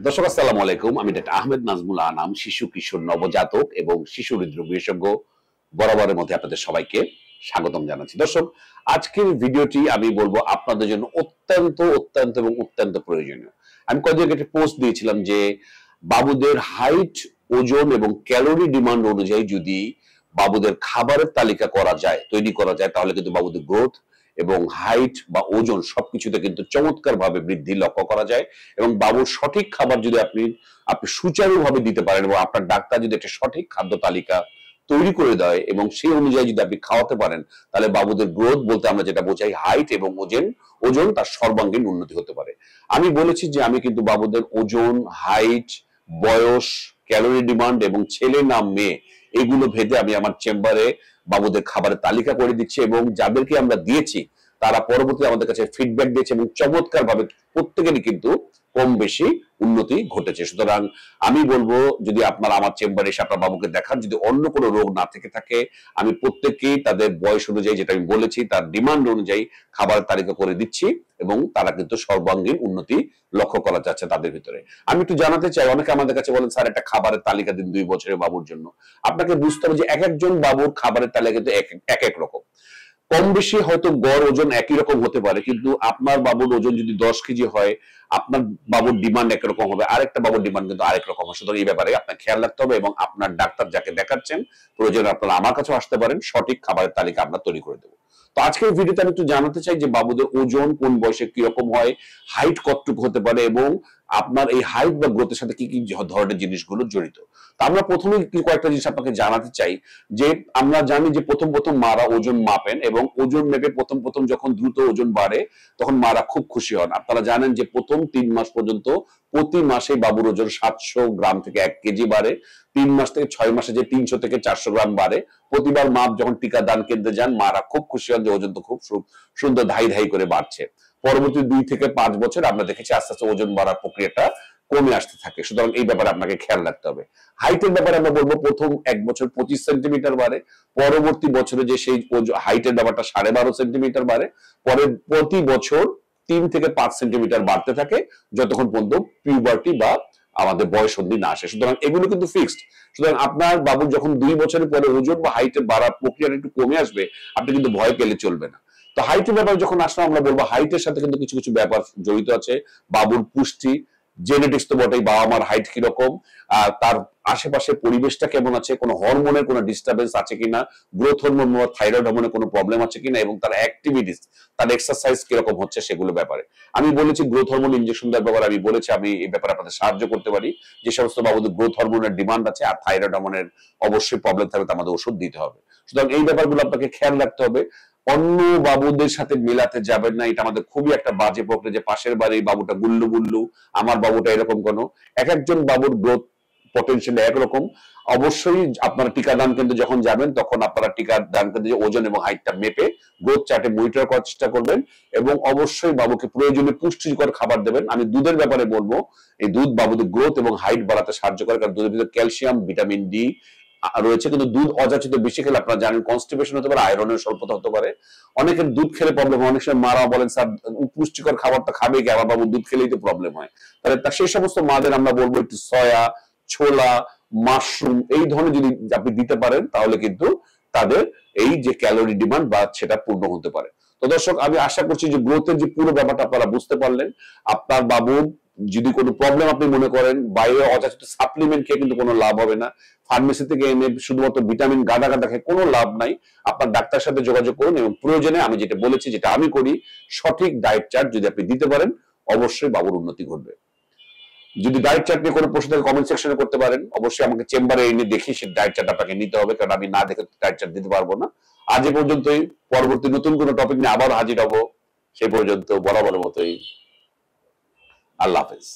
দর্শক আসসালামু আলাইকুম। আমি ডাক্তার আহমেদ নাজমুল আনাম, শিশু কিশোর নবজাতক এবং শিশু হৃদরোগ বিশেষজ্ঞ। বরাবরের মধ্যে আপনাদের সবাইকে স্বাগতম জানাচ্ছি। দর্শক, আজকের ভিডিওটি আমি বলবো আপনাদের জন্য অত্যন্ত অত্যন্ত এবং অত্যন্ত প্রয়োজনীয়। আমি কয়েকদিন আগে একটা পোস্ট দিয়েছিলাম যে বাবুদের হাইট, ওজন এবং ক্যালোরি ডিমান্ড অনুযায়ী যদি বাবুদের খাবারের তালিকা করা যায়, তৈরি করা যায়, তাহলে কিন্তু বাবুদের গ্রোথ এবং হাইট বা ওজন সবকিছুতে কিন্তু চমৎকার ভাবে বৃদ্ধি লক্ষ্য করা যায়। এবং বাবুর সঠিক খাবার যদি আপনি আপনি সুচারুভাবে দিতে পারেন এবং আপনার ডাক্তার যদি একটা সঠিক খাদ্য তালিকা তৈরি করে দেয় এবং সেই অনুযায়ী যদি আপনি খাওয়াতে পারেন, তাহলে বাবুদের গ্রোথ বলতে আমরা যেটা বোঝাই হাইট এবং ওজন তার সর্বাঙ্গীন উন্নতি হতে পারে। আমি বলেছি যে আমি কিন্তু বাবুদের ওজন, হাইট, বয়স, ক্যালোরি ডিমান্ড এবং ছেলে না মেয়ে এগুলো ভেদে আমি আমার চেম্বারে বাবুদের খাবারের তালিকা করে দিচ্ছি এবং যাদেরকে আমরা দিয়েছি তারা পরবর্তী আমাদের কাছে ফিডব্যাক দিয়েছে এবং চমৎকার ভাবে প্রত্যেকেরই কিন্তু কম বেশি উন্নতি ঘটেছে। সুতরাং আমি বলবো, যদি আপনারা আমার চেম্বারে এসে আপনার বাবুকে দেখান, যদি অন্য কোনো রোগ না থেকে থাকে, আমি প্রত্যেককেই তাদের বয়স অনুযায়ী, যেটা আমি বলেছি তার ডিমান্ড অনুযায়ী খাবারের তালিকা করে দিচ্ছি এবং তারা কিন্তু সর্বাঙ্গীন উন্নতি লক্ষ্য করা যাচ্ছে তাদের ভিতরে। আমি একটু জানাতে চাই, অনেকে আমাদের কাছে বলেন স্যার একটা খাবারের তালিকা দিন 2 বছরের বাবুর জন্য। আপনাকে বুঝতে হবে যে এক একজন বাবুর খাবারের তালিকা কিন্তু এক এক রকম। কম বেশি হয়তো গড় ওজন একই রকম হতে পারে, কিন্তু আপনার বাবুর ওজন যদি 10 কেজি হয়, আপনার বাবুর ডিমান্ড একরকম হবে, আরেকটা বাবুর ডিমান্ড কিন্তু আরেক রকম হবে। সুতরাং এই ব্যাপারে আপনার খেয়াল রাখতে হবে এবং আপনার ডাক্তার যাকে দেখাচ্ছেন প্রয়োজনে আপনারা আমার কাছেও আসতে পারেন, সঠিক খাবারের তালিকা আমরা তৈরি করে দেবো। তো আজকের ভিডিওতে আমি একটু জানাতে চাই যে বাবুদের ওজন কোন বয়সে কিরকম হয়, হাইট কতটুকু হতে পারে এবং আপনার এই হাইট বা গ্রোথের সাথে কি কি ধরনের জিনিসগুলো জড়িত। তো আমরা প্রথমে কয়েকটা জিনিস আপনাকে জানাতে চাই যে আমরা জানি যে প্রথম প্রথম মারা ওজন মাপেন এবং ওজন মেপে প্রথম প্রথম যখন দ্রুত ওজন বাড়ে তখন মারা খুব খুশি হন। আপনারা জানেন যে প্রথম 3 মাস পর্যন্ত প্রতি মাসে বাবুর ওজন 700 গ্রাম থেকে 1 কেজি বাড়ে। 3 মাস থেকে 6 মাসে যে 300 থেকে 400 গ্রাম বাড়ে। প্রতিবার মাপ যখন টিকা দান কেন্দ্রে যান, মারা খুব খুশি হন যে ওজন তো খুব সুন্দর ধাই ধাই করে বাড়ছে। পরবর্তী 2 থেকে 5 বছর আমরা দেখেছি আস্তে আস্তে ওজন বাড়ার প্রক্রিয়াটা কমে আসতে থাকে। সুতরাং এই ব্যাপারে আপনাকে খেয়াল রাখতে হবে। হাইটের ব্যাপারে আমরা বলবো প্রথম 1 বছর 25 সেন্টিমিটার বাড়ে, পরবর্তী বছরে যে সেই হাইটের ব্যাপারটা 12.5 সেন্টিমিটার বাড়ে, পরে প্রতি বছর 3 থেকে 5 সেন্টিমিটার বাড়তে থাকে যতক্ষণ পর্যন্ত পিউবার্টি বা আমাদের বয়ঃসন্ধি না আসে। সুতরাং এগুলো কিন্তু ফিক্সড। সুতরাং আপনার বাবুর যখন 2 বছরের পরে ওজন বা হাইটের বাড়ার প্রক্রিয়াটা একটু কমে আসবে, আপনি কিন্তু ভয় পেলে চলবে না। তো হাইটের ব্যাপারে যখন আসলে আমরা বলবো, হাইটের সাথে কিন্তু কিছু কিছু ব্যাপার জড়িত আছে। বাবুর পুষ্টি, জেনেটিক্স তো বটেই, বাবা মার হাইট কিরকম, তার আশেপাশে পরিবেশটা কেমন আছে, কোনো হরমোনের কোনো ডিস্টারবেন্স আছে কিনা, গ্রোথ হরমোন বা থাইরয়েড হরমোনের কোনো প্রবলেম আছে কিনা এবং তার অ্যাক্টিভিটিস, তার এক্সারসাইজ কিরকম হচ্ছে সেগুলো ব্যাপারে আমি বলেছি। গ্রোথ হরমোন ইনজেকশন দেওয়ার ব্যাপারে আমি বলেছি আমি এই ব্যাপারে আপনাদের সাহায্য করতে পারি। যে সমস্ত বাবুদের গ্রোথ হরমোনের ডিমান্ড আছে আর থাইরয়েড হরমোনের অবশ্যই প্রবলেম থাকবে, আমাদের ওষুধ দিতে হবে। সুতরাং এই ব্যাপারগুলো আপনাকে খেয়াল রাখতে হবে। অন্য বাবুদের সাথে মেলাতে যাবেন না, এটা আমাদের খুবই একটা বাজে প্রক্রিয়া যে পাশের বাড়ির বাবুটা গুল্লু গুল্লু, আমার বাবুটা এরকম। কোনো এক একজন বাবুর গ্রোথ পটেনশিয়াল একরকম। অবশ্যই আপনারা টিকাদান কেন্দ্রে যখন যাবেন তখন আপনারা টিকাদান কেন্দ্রে ওজন এবং হাইটটা মেপে গ্রোথ চার্টে মনিটর করার চেষ্টা করবেন এবং অবশ্যই বাবুকে প্রয়োজনীয় পুষ্টিকর খাবার দেবেন। আমি দুধের ব্যাপারে বলবো, এই দুধ বাবুদের গ্রোথ এবং হাইট বাড়াতে সাহায্য করে, কারণ দুধের ভিতরে ক্যালসিয়াম, ভিটামিন ডি রয়েছে। কিন্তু দুধ অযাচিত বেশি খেলে আপনারা জানেন কনস্টিপেশন হতে পারে, আয়রনের স্বল্পতা হতে পারে। অনেকের দুধ খেলে প্রবলেম হয়। অনেক সময় মারা বলেন স্যার পুষ্টিকর খাবারটা খাবে কি, আমার বাবু দুধ খেলেই তো প্রবলেম হয়। তাহলে সেই সমস্ত মাদের আমরা বলবো একটু সয়া, ছোলা, মাশরুম এই ধরনের যদি আপনি দিতে পারেন তাহলে কিন্তু তাদের এই যে ক্যালোরি ডিমান্ড বা সেটা পূর্ণ হতে পারে। তো দর্শক, আমি আশা করছি যে গ্রোথের যে পুরো ব্যাপারটা আপনারা বুঝতে পারলেন। আপনার বাবু যদি কোনো প্রবলেম আপনি মনে করেন, বাইরে অযাচিত সাপ্লিমেন্ট খেয়ে কিন্তু কোনো লাভ হবে না। ফার্মেসি থেকে এনে শুধুমাত্র ভিটামিন গাদা গাদা খেয়ে কোনো লাভ নাই। আপনার ডাক্তারের সাথে যোগাযোগ করুন এবং প্রয়োজনে আমি যেটা বলেছি, যেটা আমি করি, সঠিক ডায়েট চার্ট যদি আপনি দিতে পারেন অবশ্যই বাবুর উন্নতি ঘটবে। যদি ডায়েট চার্ট নিয়ে কোনো প্রশ্ন থাকে কমেন্ট সেকশনে করতে পারেন। অবশ্যই আমাকে চেম্বারে এনে দেখি সেই ডায়েট চার্ট আপনাকে নিতে হবে, কারণ আমি না দেখে ডায়েট চার্ট দিতে পারবো না। আজ এ পর্যন্তই। পরবর্তী নতুন কোনো টপিক নিয়ে আবার হাজির হব। সেই পর্যন্ত বরাবরের মতোই আল্লাহ হাফেজ।